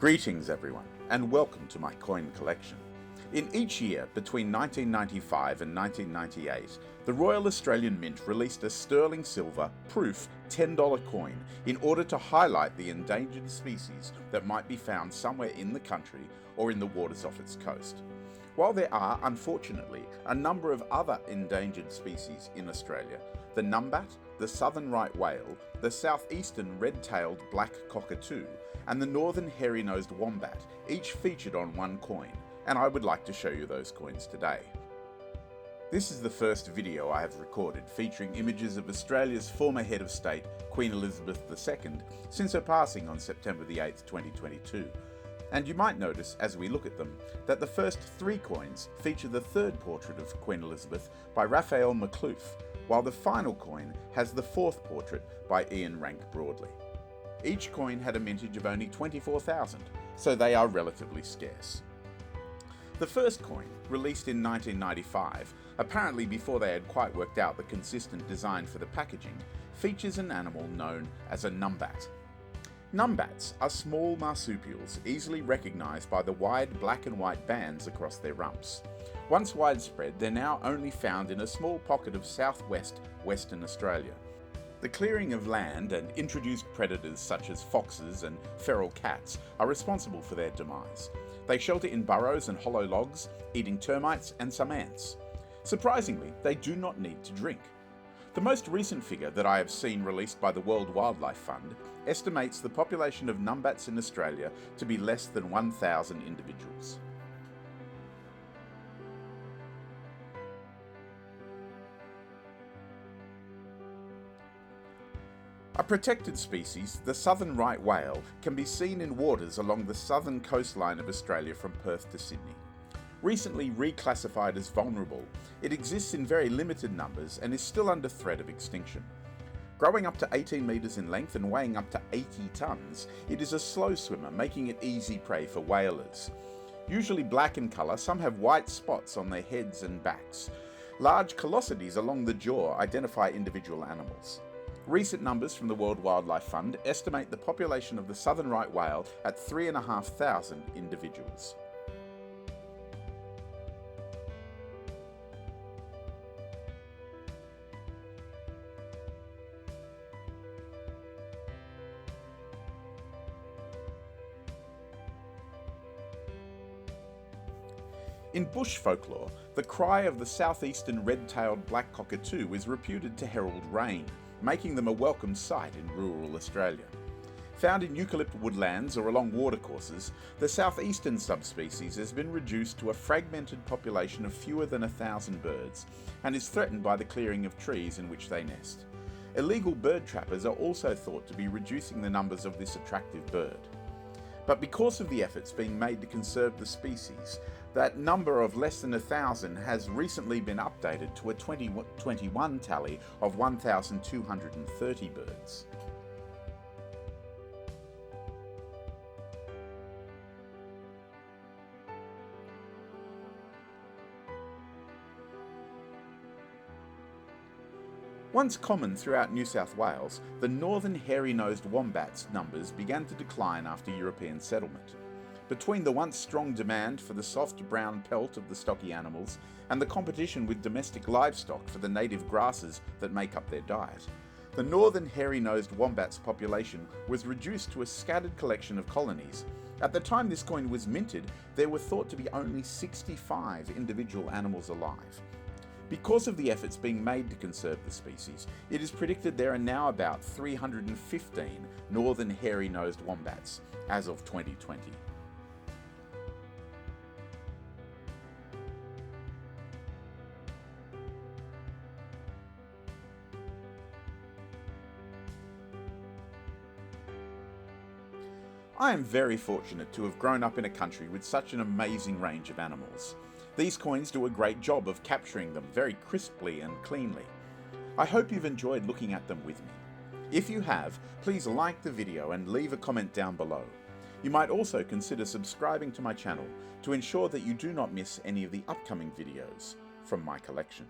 Greetings everyone, and welcome to my coin collection. In each year between 1995 and 1998, the Royal Australian Mint released a sterling silver proof $10 coin in order to highlight the endangered species that might be found somewhere in the country or in the waters off its coast. While there are, unfortunately, a number of other endangered species in Australia, the numbat, the southern right whale, the southeastern red-tailed black cockatoo, and the northern hairy-nosed wombat each featured on one coin, and I would like to show you those coins today. This is the first video I have recorded featuring images of Australia's former head of state, Queen Elizabeth II, since her passing on September the 8th, 2022. And you might notice, as we look at them, that the first three coins feature the third portrait of Queen Elizabeth by Raphael McCloof, while the final coin has the fourth portrait by Ian Rank Broadley. Each coin had a mintage of only 24,000, so they are relatively scarce. The first coin, released in 1995, apparently before they had quite worked out the consistent design for the packaging, features an animal known as a numbat. Numbats are small marsupials easily recognised by the wide black and white bands across their rumps. Once widespread, they're now only found in a small pocket of southwest Western Australia. The clearing of land and introduced predators such as foxes and feral cats are responsible for their demise. They shelter in burrows and hollow logs, eating termites and some ants. Surprisingly, they do not need to drink. The most recent figure that I have seen released by the World Wildlife Fund estimates the population of numbats in Australia to be less than 1,000 individuals. A protected species, the southern right whale, can be seen in waters along the southern coastline of Australia from Perth to Sydney. Recently reclassified as vulnerable, it exists in very limited numbers and is still under threat of extinction. Growing up to 18 metres in length and weighing up to 80 tonnes, it is a slow swimmer, making it easy prey for whalers. Usually black in colour, some have white spots on their heads and backs. Large callosities along the jaw identify individual animals. Recent numbers from the World Wildlife Fund estimate the population of the southern right whale at 3,500 individuals. In bush folklore, the cry of the southeastern red-tailed black cockatoo is reputed to herald rain, making them a welcome sight in rural Australia. Found in eucalypt woodlands or along watercourses, the southeastern subspecies has been reduced to a fragmented population of fewer than 1,000 birds and is threatened by the clearing of trees in which they nest. Illegal bird trappers are also thought to be reducing the numbers of this attractive bird. But because of the efforts being made to conserve the species, that number of less than 1,000 has recently been updated to a 2021 tally of 1,230 birds. Once common throughout New South Wales, the northern hairy-nosed wombats numbers began to decline after European settlement. Between the once strong demand for the soft brown pelt of the stocky animals and the competition with domestic livestock for the native grasses that make up their diet, the northern hairy-nosed wombat's population was reduced to a scattered collection of colonies. At the time this coin was minted, there were thought to be only 65 individual animals alive. Because of the efforts being made to conserve the species, it is predicted there are now about 315 northern hairy-nosed wombats as of 2020. I am very fortunate to have grown up in a country with such an amazing range of animals. These coins do a great job of capturing them very crisply and cleanly. I hope you've enjoyed looking at them with me. If you have, please like the video and leave a comment down below. You might also consider subscribing to my channel to ensure that you do not miss any of the upcoming videos from my collection.